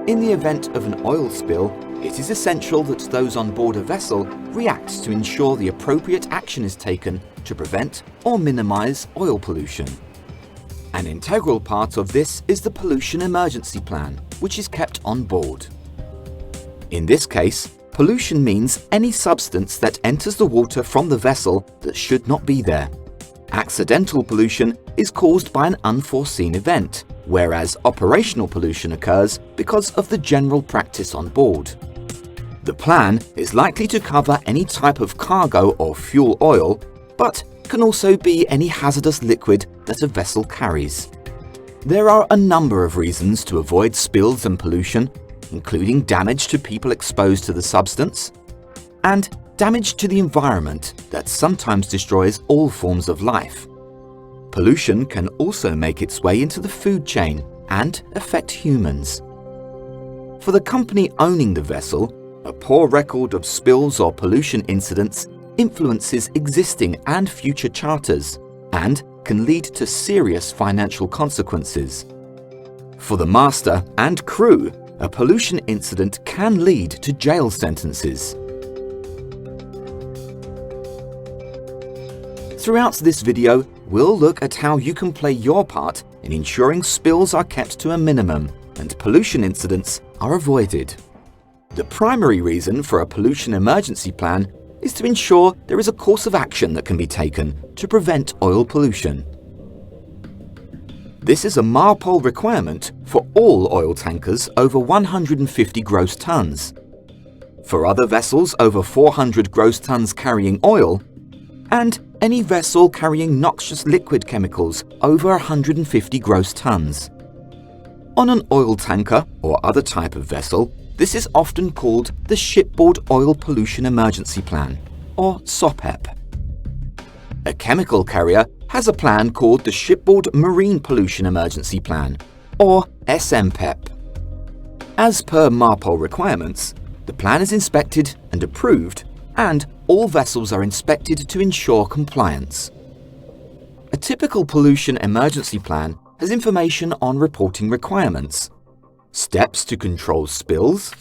In the event of an oil spill, it is essential that those on board a vessel react to ensure the appropriate action is taken to prevent or minimize oil pollution. An integral part of this is the pollution emergency plan, which is kept on board. In this case, pollution means any substance that enters the water from the vessel that should not be there. Accidental pollution is caused by an unforeseen event, whereas operational pollution occurs because of the general practice on board. The plan is likely to cover any type of cargo or fuel oil, but can also be any hazardous liquid that a vessel carries. There are a number of reasons to avoid spills and pollution, including damage to people exposed to the substance, and damage to the environment that sometimes destroys all forms of life. Pollution can also make its way into the food chain and affect humans. For the company owning the vessel, a poor record of spills or pollution incidents influences existing and future charters and can lead to serious financial consequences. For the master and crew, a pollution incident can lead to jail sentences. Throughout this video, we'll look at how you can play your part in ensuring spills are kept to a minimum and pollution incidents are avoided. The primary reason for a pollution emergency plan is to ensure there is a course of action that can be taken to prevent oil pollution. This is a MARPOL requirement for all oil tankers over 150 gross tons. For other vessels over 400 gross tons carrying oil, and any vessel carrying noxious liquid chemicals over 150 gross tons. On an oil tanker or other type of vessel, this is often called the Shipboard Oil Pollution Emergency Plan, or SOPEP. A chemical carrier has a plan called the Shipboard Marine Pollution Emergency Plan, or SMPEP. As per MARPOL requirements, the plan is inspected and approved, and all vessels are inspected to ensure compliance. A typical pollution emergency plan has information on reporting requirements, steps to control spills,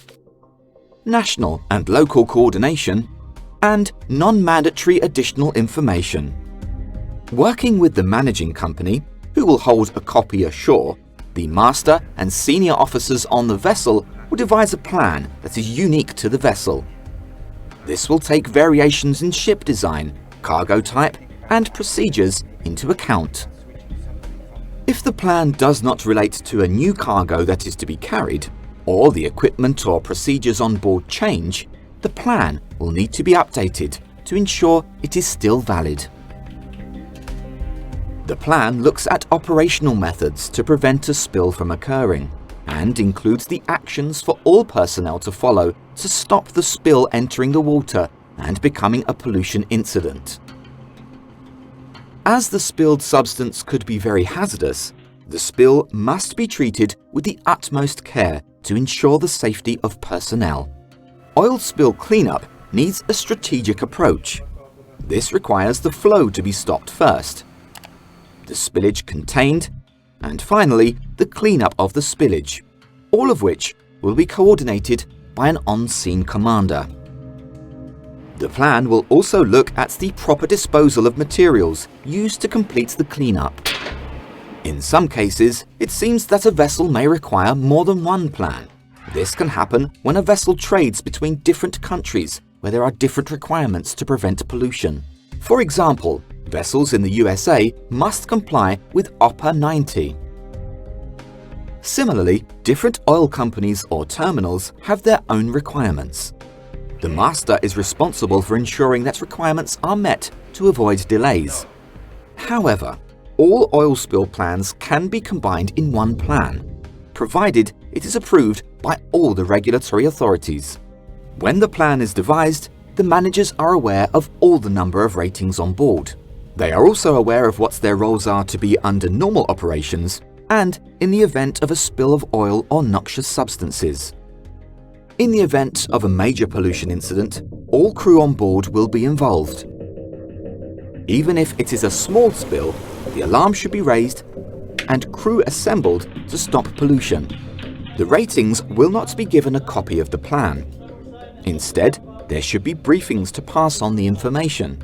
national and local coordination, and non-mandatory additional information. Working with the managing company, who will hold a copy ashore, the master and senior officers on the vessel will devise a plan that is unique to the vessel. This will take variations in ship design, cargo type, and procedures into account. If the plan does not relate to a new cargo that is to be carried, or the equipment or procedures on board change, the plan will need to be updated to ensure it is still valid. The plan looks at operational methods to prevent a spill from occurring, and includes the actions for all personnel to follow to stop the spill entering the water and becoming a pollution incident. As the spilled substance could be very hazardous, the spill must be treated with the utmost care to ensure the safety of personnel. Oil spill cleanup needs a strategic approach. This requires the flow to be stopped first, the spillage contained, and finally the cleanup of the spillage, all of which will be coordinated by an on-scene commander. The plan will also look at the proper disposal of materials used to complete the cleanup. In some cases, it seems that a vessel may require more than one plan. This can happen when a vessel trades between different countries where there are different requirements to prevent pollution. For example, vessels in the USA must comply with OPA 90. Similarly, different oil companies or terminals have their own requirements. The master is responsible for ensuring that requirements are met to avoid delays. However, all oil spill plans can be combined in one plan, provided it is approved by all the regulatory authorities. When the plan is devised, the managers are aware of all the number of ratings on board. They are also aware of what their roles are to be under normal operations and in the event of a spill of oil or noxious substances. In the event of a major pollution incident, all crew on board will be involved. Even if it is a small spill, the alarm should be raised and crew assembled to stop pollution. The ratings will not be given a copy of the plan. Instead, there should be briefings to pass on the information.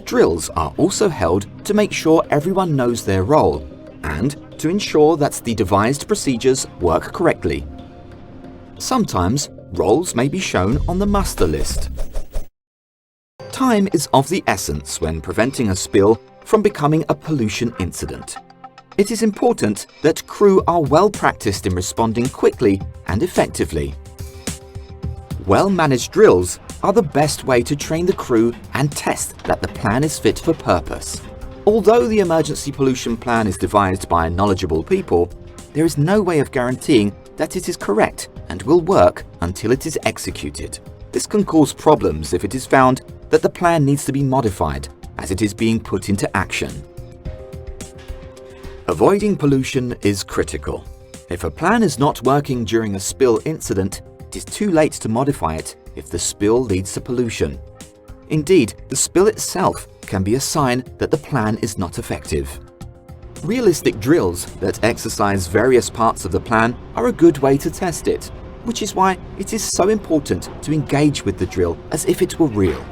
Drills are also held to make sure everyone knows their role and to ensure that the devised procedures work correctly. Sometimes, roles may be shown on the muster list. Time is of the essence when preventing a spill from becoming a pollution incident. It is important that crew are well practiced in responding quickly and effectively. Well-managed drills are the best way to train the crew and test that the plan is fit for purpose. Although the emergency pollution plan is devised by knowledgeable people, there is no way of guaranteeing that it is correct and will work until it is executed. This can cause problems if it is found that the plan needs to be modified as it is being put into action. Avoiding pollution is critical. If a plan is not working during a spill incident, it is too late to modify it if the spill leads to pollution. Indeed, the spill itself can be a sign that the plan is not effective. Realistic drills that exercise various parts of the plan are a good way to test it, which is why it is so important to engage with the drill as if it were real.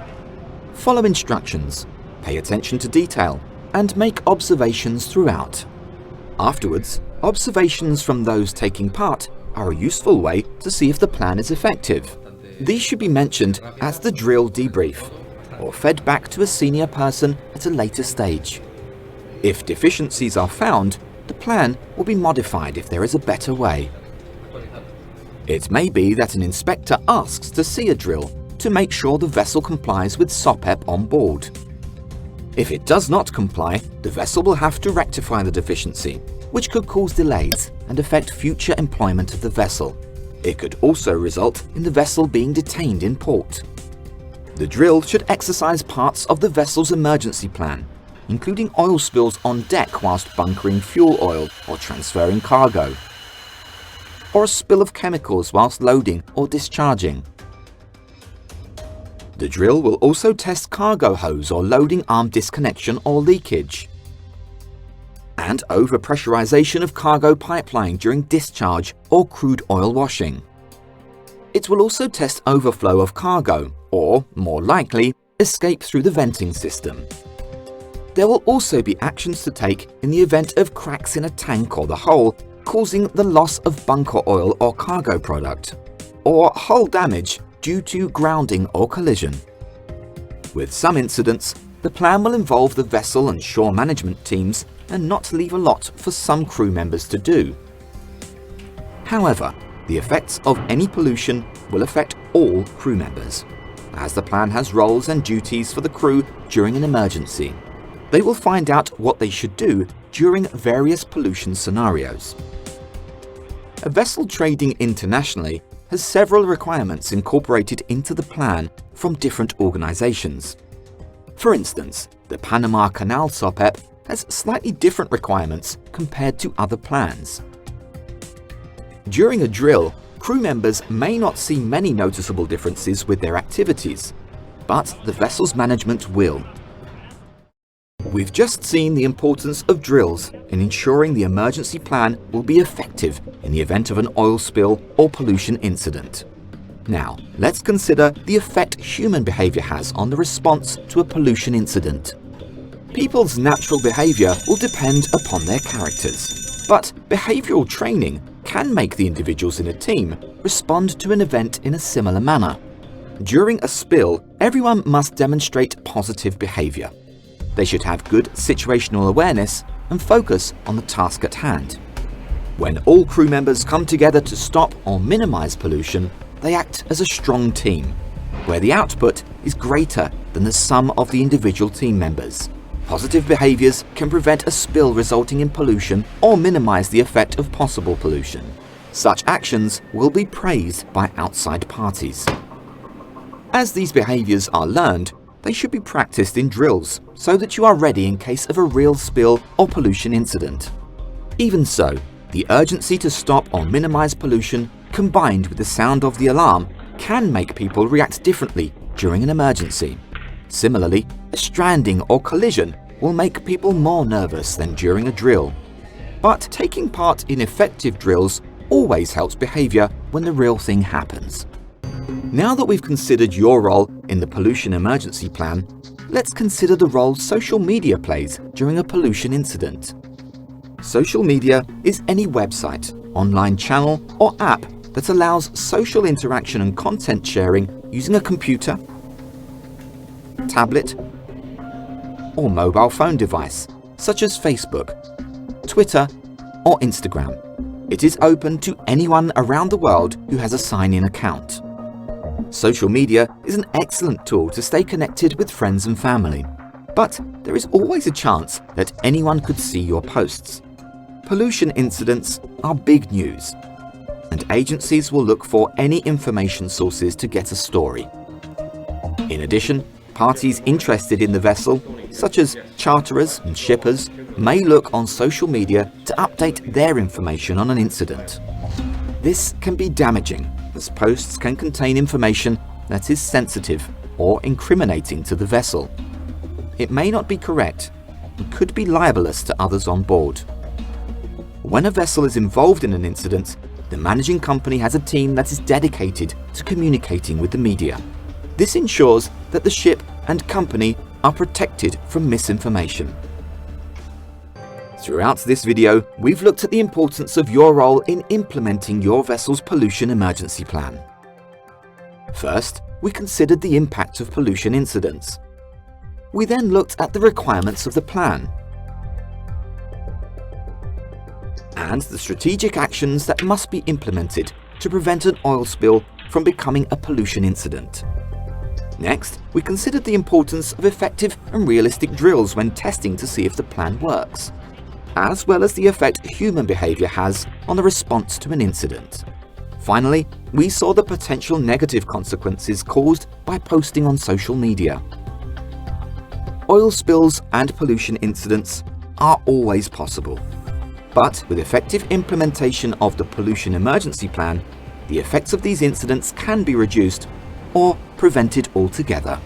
Follow instructions, pay attention to detail, and make observations throughout. Afterwards, observations from those taking part are a useful way to see if the plan is effective. These should be mentioned as the drill debrief, or fed back to a senior person at a later stage. If deficiencies are found, the plan will be modified if there is a better way. It may be that an inspector asks to see a drill to make sure the vessel complies with SOPEP on board. If it does not comply, the vessel will have to rectify the deficiency, which could cause delays and affect future employment of the vessel. It could also result in the vessel being detained in port. The drill should exercise parts of the vessel's emergency plan, including oil spills on deck whilst bunkering fuel oil or transferring cargo, or a spill of chemicals whilst loading or discharging. The drill will also test cargo hose or loading arm disconnection or leakage, and overpressurization of cargo pipeline during discharge or crude oil washing. It will also test overflow of cargo, or, more likely, escape through the venting system. There will also be actions to take in the event of cracks in a tank or the hull, causing the loss of bunker oil or cargo product, or hull damage due to grounding or collision. With some incidents, the plan will involve the vessel and shore management teams and not leave a lot for some crew members to do. However, the effects of any pollution will affect all crew members, as the plan has roles and duties for the crew during an emergency. They will find out what they should do during various pollution scenarios. A vessel trading internationally has several requirements incorporated into the plan from different organizations. For instance, the Panama Canal SOPEP has slightly different requirements compared to other plans. During a drill, crew members may not see many noticeable differences with their activities, but the vessel's management will. We've just seen the importance of drills in ensuring the emergency plan will be effective in the event of an oil spill or pollution incident. Now, let's consider the effect human behavior has on the response to a pollution incident. People's natural behavior will depend upon their characters, but behavioral training can make the individuals in a team respond to an event in a similar manner. During a spill, everyone must demonstrate positive behavior. They should have good situational awareness and focus on the task at hand. When all crew members come together to stop or minimize pollution, they act as a strong team, where the output is greater than the sum of the individual team members. Positive behaviors can prevent a spill resulting in pollution or minimize the effect of possible pollution. Such actions will be praised by outside parties. As these behaviors are learned, they should be practiced in drills so that you are ready in case of a real spill or pollution incident. Even so, the urgency to stop or minimize pollution combined with the sound of the alarm can make people react differently during an emergency. Similarly, a stranding or collision will make people more nervous than during a drill. But taking part in effective drills always helps behaviour when the real thing happens. Now that we've considered your role in the pollution emergency plan, let's consider the role social media plays during a pollution incident. Social media is any website, online channel or app that allows social interaction and content sharing using a computer, tablet, or mobile phone device, such as Facebook, Twitter, or Instagram. It is open to anyone around the world who has a sign-in account. Social media is an excellent tool to stay connected with friends and family, but there is always a chance that anyone could see your posts. Pollution incidents are big news, and agencies will look for any information sources to get a story. In addition, parties interested in the vessel, such as charterers and shippers, may look on social media to update their information on an incident. This can be damaging, as posts can contain information that is sensitive or incriminating to the vessel. It may not be correct and could be libelous to others on board. When a vessel is involved in an incident, the managing company has a team that is dedicated to communicating with the media. This ensures that the ship and company are protected from misinformation. Throughout this video, we've looked at the importance of your role in implementing your vessel's pollution emergency plan. First, we considered the impact of pollution incidents. We then looked at the requirements of the plan and the strategic actions that must be implemented to prevent an oil spill from becoming a pollution incident. Next, we considered the importance of effective and realistic drills when testing to see if the plan works, as well as the effect human behaviour has on the response to an incident. Finally, we saw the potential negative consequences caused by posting on social media. Oil spills and pollution incidents are always possible, but with effective implementation of the pollution emergency plan, the effects of these incidents can be reduced or prevented altogether.